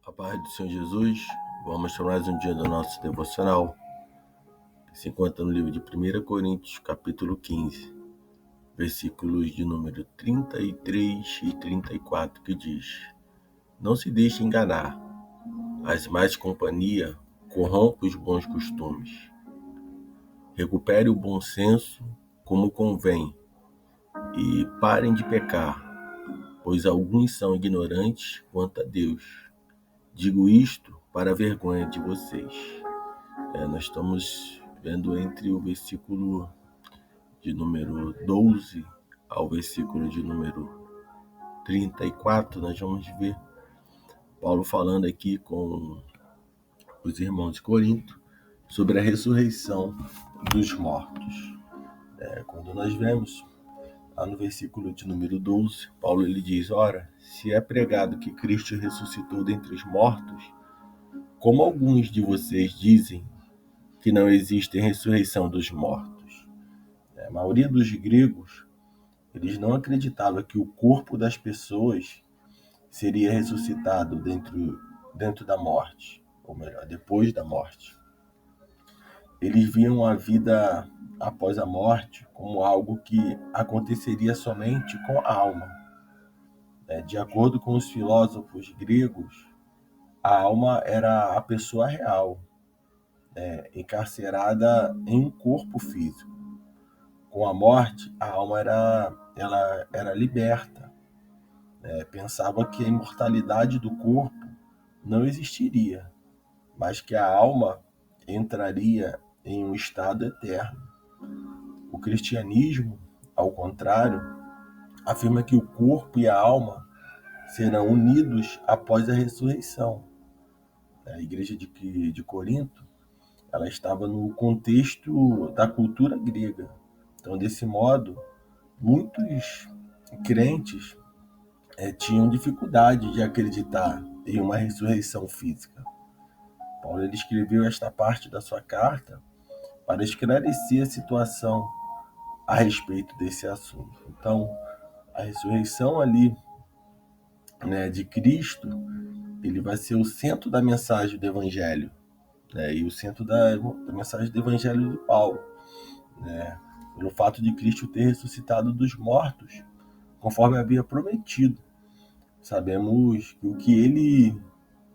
A paz do Senhor Jesus, vamos para mais um dia do nosso devocional, que se encontra no livro de 1 Coríntios, capítulo 15, versículos de número 33 e 34, que diz: Não se deixe enganar, as más companhia corrompem os bons costumes. Recupere o bom senso como convém e parem de pecar, pois alguns são ignorantes quanto a Deus. Digo isto para a vergonha de vocês. Nós estamos vendo entre o versículo de número 12 ao versículo de número 34, nós vamos ver Paulo falando aqui com os irmãos de Corinto sobre a ressurreição dos mortos. Quando nós vemos lá no versículo de número 12, Paulo ele diz: Ora, se é pregado que Cristo ressuscitou dentre os mortos, como alguns de vocês dizem que não existe ressurreição dos mortos. A maioria dos gregos, eles não acreditavam que o corpo das pessoas seria ressuscitado dentro da morte, ou melhor, depois da morte. Eles viam a vida após a morte como algo que aconteceria somente com a alma. De acordo com os filósofos gregos, a alma era a pessoa real, encarcerada em um corpo físico. Com a morte, a alma ela era liberta. Pensava que a imortalidade do corpo não existiria, mas que a alma entraria em um estado eterno. O cristianismo, ao contrário, afirma que o corpo e a alma serão unidos após a ressurreição. A igreja de Corinto, ela estava no contexto da cultura grega. Então, desse modo, muitos crentes tinham dificuldade de acreditar em uma ressurreição física. Paulo ele escreveu esta parte da sua carta para esclarecer a situação a respeito desse assunto. Então, a ressurreição ali, de Cristo, ele vai ser o centro da mensagem do Evangelho, e o centro da mensagem do Evangelho de Paulo, pelo fato de Cristo ter ressuscitado dos mortos, conforme havia prometido. Sabemos que o que ele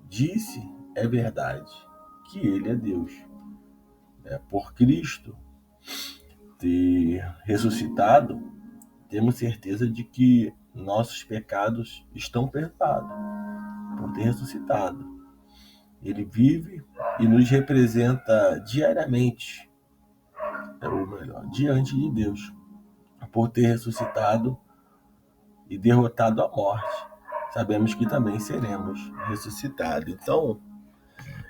disse é verdade, que ele é Deus. Por Cristo ter ressuscitado, temos certeza de que nossos pecados estão perdoados por ter ressuscitado. Ele vive e nos representa diariamente, ou melhor, diante de Deus, por ter ressuscitado e derrotado a morte. Sabemos que também seremos ressuscitados. Então,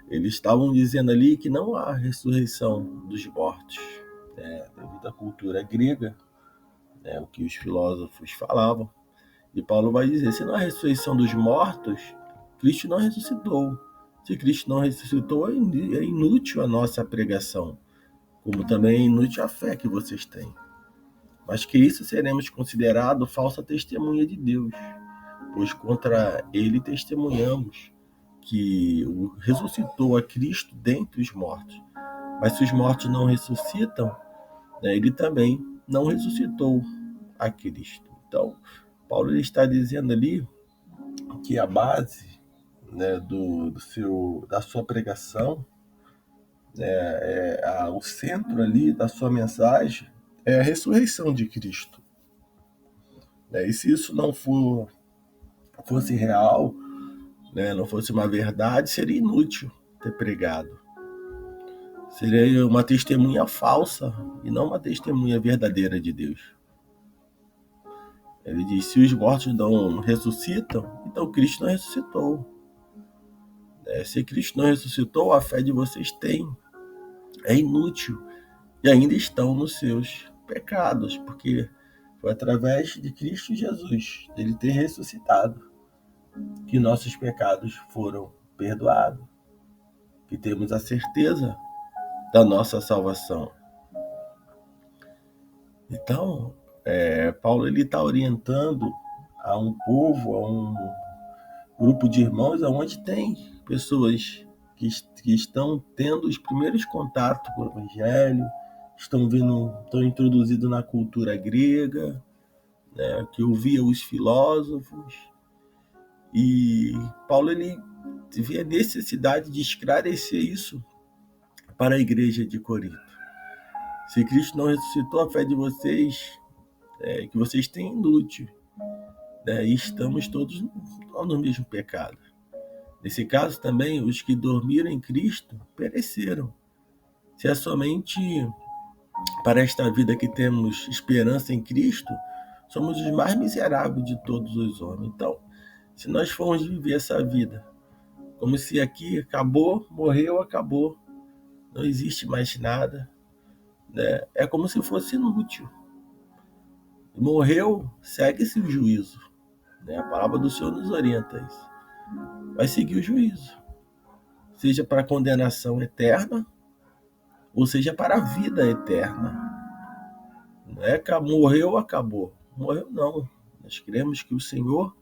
eles estavam dizendo ali que não há ressurreição dos mortos. Devido à cultura grega, o que os filósofos falavam. E Paulo vai dizer, se não há ressurreição dos mortos, Cristo não ressuscitou. Se Cristo não ressuscitou, é inútil a nossa pregação, como também é inútil a fé que vocês têm. Mas que isso seremos considerados falsa testemunha de Deus, pois contra ele testemunhamos que ressuscitou a Cristo dentre os mortos. Mas se os mortos não ressuscitam, ele também não ressuscitou a Cristo. Então, Paulo ele está dizendo ali que a base da sua pregação, o centro ali da sua mensagem é a ressurreição de Cristo. E se isso não fosse real, não fosse uma verdade, seria inútil ter pregado. Seria uma testemunha falsa e não uma testemunha verdadeira de Deus. Ele diz, se os mortos não ressuscitam, então Cristo não ressuscitou. Se Cristo não ressuscitou, a fé de vocês é inútil e ainda estão nos seus pecados, porque foi através de Cristo Jesus, dele ter ressuscitado, que nossos pecados foram perdoados, que temos a certeza da nossa salvação. Então, Paulo ele está orientando a um povo, a um grupo de irmãos, onde tem pessoas que estão tendo os primeiros contatos com o Evangelho, estão introduzidos na cultura grega, né, que ouvia os filósofos, e Paulo ele vê a necessidade de esclarecer isso para a igreja de Corinto. Se Cristo não ressuscitou, a fé de vocês que vocês têm é inútil, né, e estamos todos no mesmo pecado. Nesse caso também, os que dormiram em Cristo pereceram. Se é somente para esta vida que temos esperança em Cristo, somos os mais miseráveis de todos os homens. Então, se nós formos viver essa vida como se aqui acabou, morreu, acabou, não existe mais nada, né? É como se fosse inútil. Morreu, segue-se o juízo, né? A palavra do Senhor nos orienta a isso. Vai seguir o juízo, seja para a condenação eterna, ou seja para a vida eterna. Não é que morreu, acabou. Morreu não. Nós cremos que o Senhor,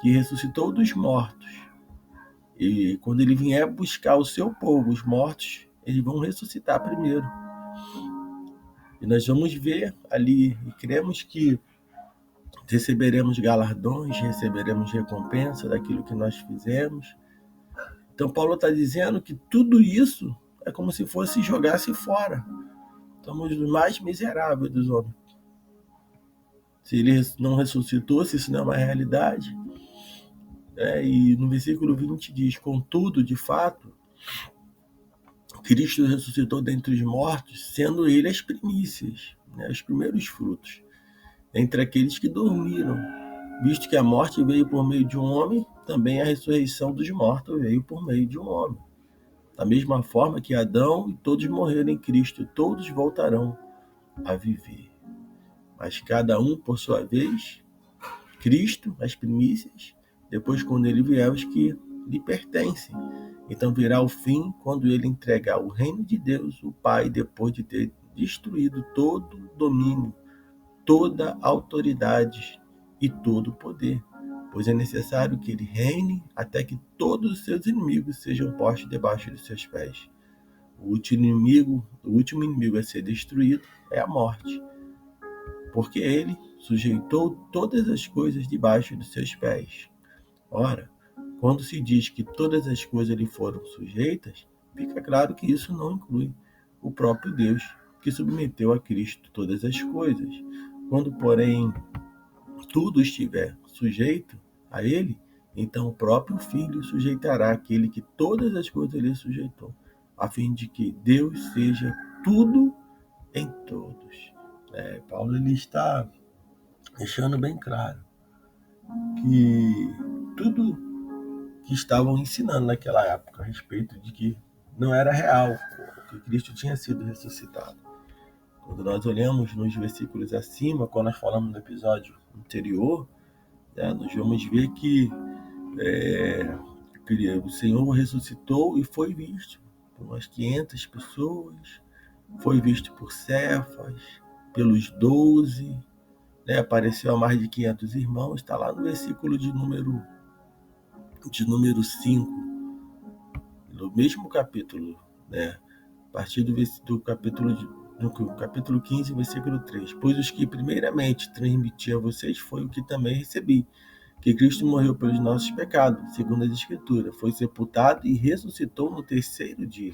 que ressuscitou dos mortos, e quando ele vier buscar o seu povo, os mortos, eles vão ressuscitar primeiro. E nós vamos ver ali, e cremos que receberemos galardões, receberemos recompensa daquilo que nós fizemos. Então Paulo está dizendo que tudo isso é como se fosse jogar-se fora. Somos os mais miseráveis dos homens. Se ele não ressuscitou, se isso não é uma realidade. E no versículo 20 diz: contudo, de fato, Cristo ressuscitou dentre os mortos, sendo ele as primícias, né, os primeiros frutos, entre aqueles que dormiram. Visto que a morte veio por meio de um homem, também a ressurreição dos mortos veio por meio de um homem. Da mesma forma que Adão e todos morreram em Cristo, todos voltarão a viver. Mas cada um por sua vez, Cristo, as primícias, depois quando ele vier os que lhe pertencem. Então virá o fim quando ele entregar o reino de Deus, o Pai, depois de ter destruído todo domínio, toda autoridade e todo poder. Pois é necessário que ele reine até que todos os seus inimigos sejam postos debaixo de seus pés. O último inimigo a ser destruído é a morte, porque ele sujeitou todas as coisas debaixo dos seus pés. Ora, quando se diz que todas as coisas lhe foram sujeitas, fica claro que isso não inclui o próprio Deus, que submeteu a Cristo todas as coisas. Quando, porém, tudo estiver sujeito a ele, então o próprio Filho sujeitará aquele que todas as coisas lhe sujeitou, a fim de que Deus seja tudo em todos. Paulo ele está deixando bem claro que tudo que estavam ensinando naquela época a respeito de que não era real, que Cristo tinha sido ressuscitado. Quando nós olhamos nos versículos acima, quando nós falamos no episódio anterior, nós vamos ver que o Senhor ressuscitou e foi visto por umas 500 pessoas, foi visto por Cefas, pelos 12, apareceu a mais de 500 irmãos, está lá no versículo de número 5, no mesmo capítulo, a partir do capítulo 15, versículo 3. Pois os que primeiramente transmiti a vocês foi o que também recebi, que Cristo morreu pelos nossos pecados, segundo as Escrituras, foi sepultado e ressuscitou no terceiro dia,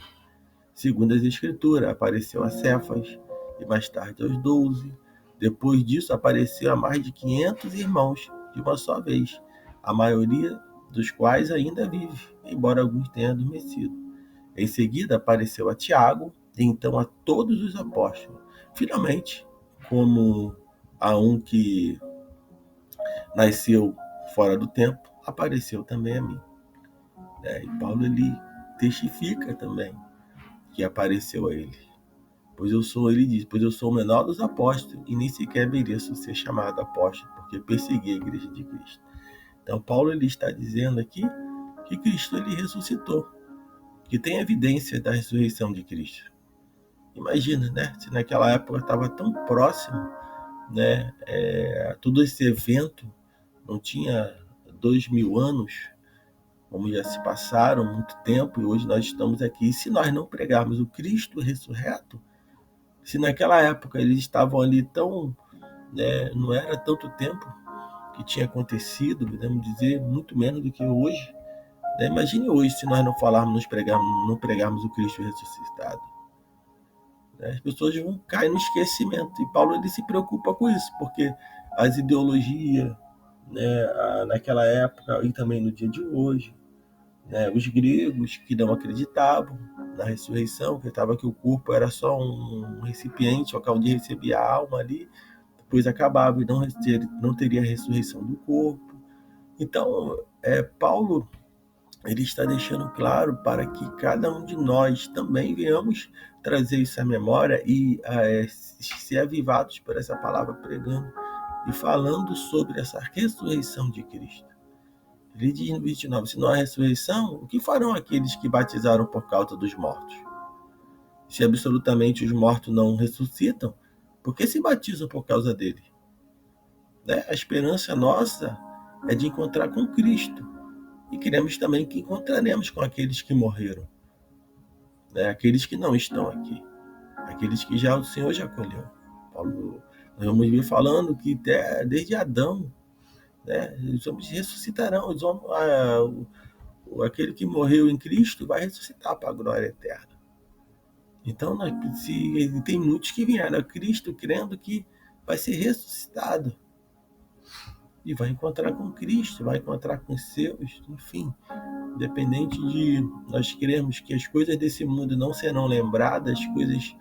segundo as Escrituras, apareceu a Cefas e mais tarde aos 12. Depois disso, apareceu a mais de 500 irmãos de uma só vez, a maioria dos quais ainda vive, embora alguns tenham adormecido. Em seguida, apareceu a Tiago, e então a todos os apóstolos. Finalmente, como a um que nasceu fora do tempo, apareceu também a mim. E Paulo ele testifica também que apareceu a ele. Ele diz, pois eu sou o menor dos apóstolos e nem sequer mereço ser chamado apóstolo, porque persegui a igreja de Cristo. Então Paulo ele está dizendo aqui que Cristo ele ressuscitou, que tem evidência da ressurreição de Cristo. Imagina, se naquela época estava tão próximo, todo esse evento não tinha 2000 anos, como já se passaram muito tempo e hoje nós estamos aqui. E se nós não pregarmos o Cristo ressurreto, se naquela época eles estavam ali tão, né, não era tanto tempo que tinha acontecido, podemos dizer, muito menos do que hoje. Né? Imagine hoje se nós não falarmos, não pregarmos o Cristo ressuscitado. Né? As pessoas vão cair no esquecimento. E Paulo ele se preocupa com isso, porque as ideologias, né, naquela época e também no dia de hoje, né, os gregos que não acreditavam na ressurreição, acreditavam que o corpo era só um recipiente, local onde recebia a alma ali, depois acabava e não teria a ressurreição do corpo. Então, Paulo ele está deixando claro para que cada um de nós também venhamos trazer isso à memória e ser avivados por essa palavra pregando e falando sobre essa ressurreição de Cristo. Ele diz no 29, se não há ressurreição, o que farão aqueles que batizaram por causa dos mortos? Se absolutamente os mortos não ressuscitam, por que se batizam por causa dele? Né? A esperança nossa é de encontrar com Cristo. E queremos também que encontraremos com aqueles que morreram, né? Aqueles que não estão aqui, aqueles que já o Senhor já acolheu. Paulo, nós vamos vir falando que desde Adão, né, os homens ressuscitarão, aquele que morreu em Cristo vai ressuscitar para a glória eterna. Então, tem muitos que vieram a Cristo crendo que vai ser ressuscitado e vai encontrar com Cristo, vai encontrar com os seus, enfim. Independente de nós queremos que as coisas desse mundo não serão lembradas, coisas,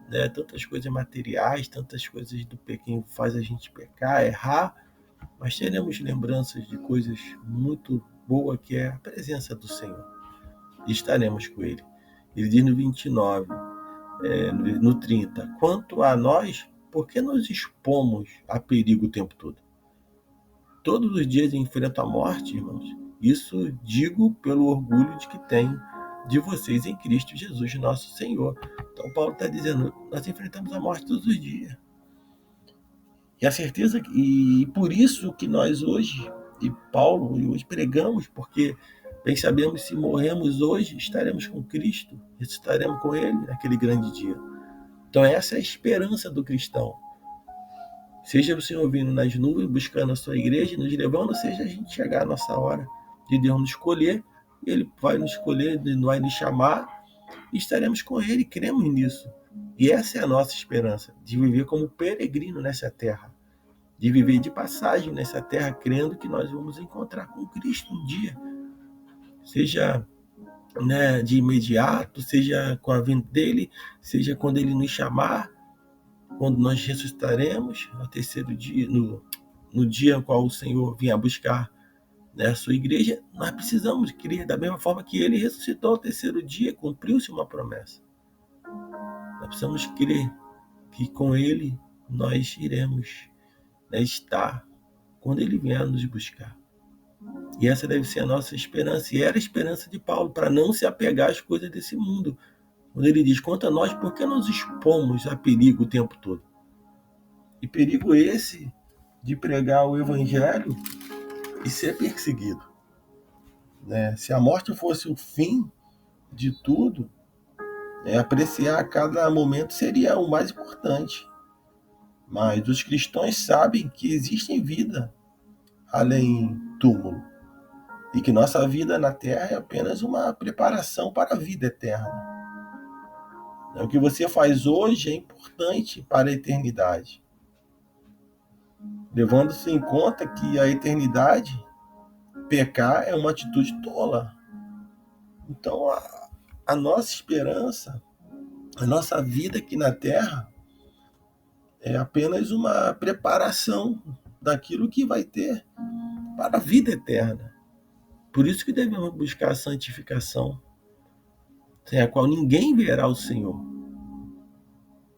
né, tantas coisas materiais, tantas coisas do pequeno faz a gente pecar, errar, mas teremos lembranças de coisas muito boas que é a presença do Senhor. E estaremos com Ele. Ele diz no 29, no 30, quanto a nós, por que nos expomos a perigo o tempo todo? Todos os dias enfrento a morte, irmãos. Isso digo pelo orgulho de que tenho de vocês em Cristo Jesus, nosso Senhor. Então Paulo está dizendo, nós enfrentamos a morte todos os dias. E a certeza, e por isso que nós hoje, e Paulo hoje pregamos, porque bem sabemos se morremos hoje, estaremos com Cristo, estaremos com Ele naquele grande dia. Então essa é a esperança do cristão. Seja o Senhor vindo nas nuvens, buscando a sua igreja, nos levando, seja a gente chegar à nossa hora de Deus nos escolher, Ele vai nos escolher, vai nos chamar, e estaremos com Ele, cremos nisso. E essa é a nossa esperança, de viver como peregrino nessa terra, de viver de passagem nessa terra, crendo que nós vamos encontrar com Cristo um dia, seja, né, de imediato, seja com a vinda dele, seja quando Ele nos chamar, quando nós ressuscitaremos no terceiro dia, no dia em qual o Senhor vinha buscar, né, a sua igreja, nós precisamos crer da mesma forma que Ele ressuscitou ao terceiro dia, cumpriu-se uma promessa. Nós precisamos crer que com Ele nós iremos, né, estar quando Ele vier nos buscar. E essa deve ser a nossa esperança, e era a esperança de Paulo, para não se apegar às coisas desse mundo. Quando ele diz, quanto a nós, por que nos expomos a perigo o tempo todo? E perigo esse de pregar o evangelho e ser perseguido. Né? Se a morte fosse o fim de tudo, apreciar cada momento seria o mais importante. Mas os cristãos sabem que existe vida além túmulo e que nossa vida na terra é apenas uma preparação para a vida eterna. O que você faz hoje é importante para a eternidade, levando-se em conta que a eternidade, pecar é uma atitude tola. Então, a nossa esperança, a nossa vida aqui na Terra, é apenas uma preparação daquilo que vai ter para a vida eterna. Por isso que devemos buscar a santificação, sem a qual ninguém verá o Senhor.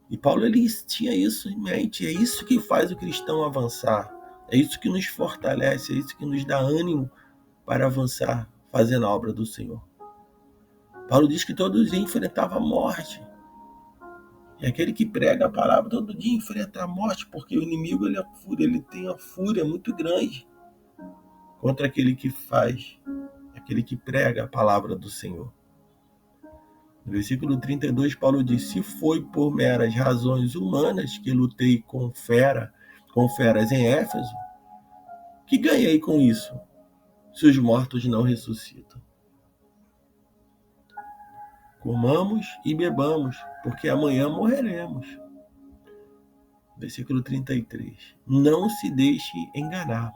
E Paulo ele tinha isso em mente. É isso que faz o cristão avançar. É isso que nos fortalece, é isso que nos dá ânimo para avançar, fazendo a obra do Senhor. Paulo diz que todos enfrentavam a morte. E aquele que prega a palavra todo dia enfrenta a morte, porque o inimigo ele tem uma fúria muito grande contra aquele que faz aquele que prega a palavra do Senhor. No versículo 32, Paulo diz: se foi por meras razões humanas que lutei com feras em Éfeso, que ganhei com isso, se os mortos não ressuscitam? Comamos e bebamos, porque amanhã morreremos. Versículo 33. Não se deixe enganar.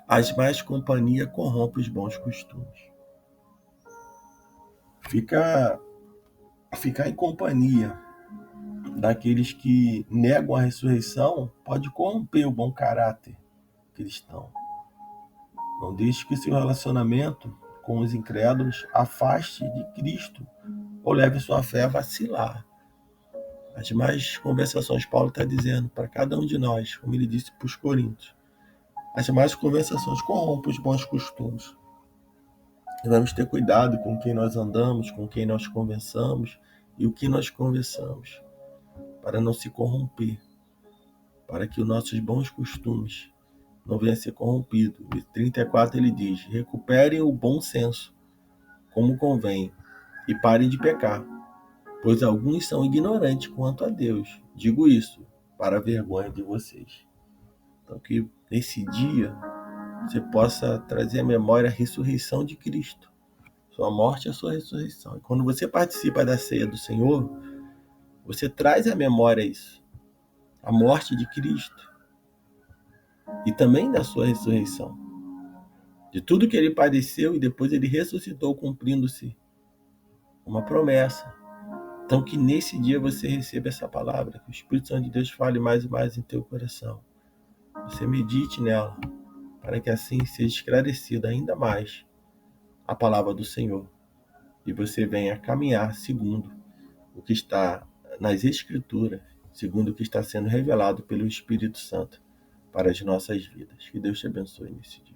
As más companhias corrompem os bons costumes. Ficar em companhia daqueles que negam a ressurreição pode corromper o bom caráter cristão. Não deixe que seu relacionamento com os incrédulos afaste de Cristo ou leve sua fé a vacilar. As más conversações, Paulo está dizendo para cada um de nós, como ele disse para os Coríntios, as más conversações corrompem os bons costumes. Devemos ter cuidado com quem nós andamos, com quem nós conversamos e o que nós conversamos, para não se corromper, para que os nossos bons costumes não venham a ser corrompidos. Em 34 ele diz: recuperem o bom senso, como convém, e parem de pecar, pois alguns são ignorantes quanto a Deus. Digo isso para a vergonha de vocês. Então, que nesse dia você possa trazer à memória a ressurreição de Cristo, sua morte e a sua ressurreição. E quando você participa da ceia do Senhor, você traz à memória isso, a morte de Cristo e também da sua ressurreição, de tudo que ele padeceu e depois ele ressuscitou, cumprindo-se uma promessa. Então, que nesse dia você receba essa palavra, que o Espírito Santo de Deus fale mais e mais em teu coração. Você medite nela, para que assim seja esclarecida ainda mais a palavra do Senhor e você venha caminhar segundo o que está nas Escrituras, segundo o que está sendo revelado pelo Espírito Santo para as nossas vidas. Que Deus te abençoe nesse dia.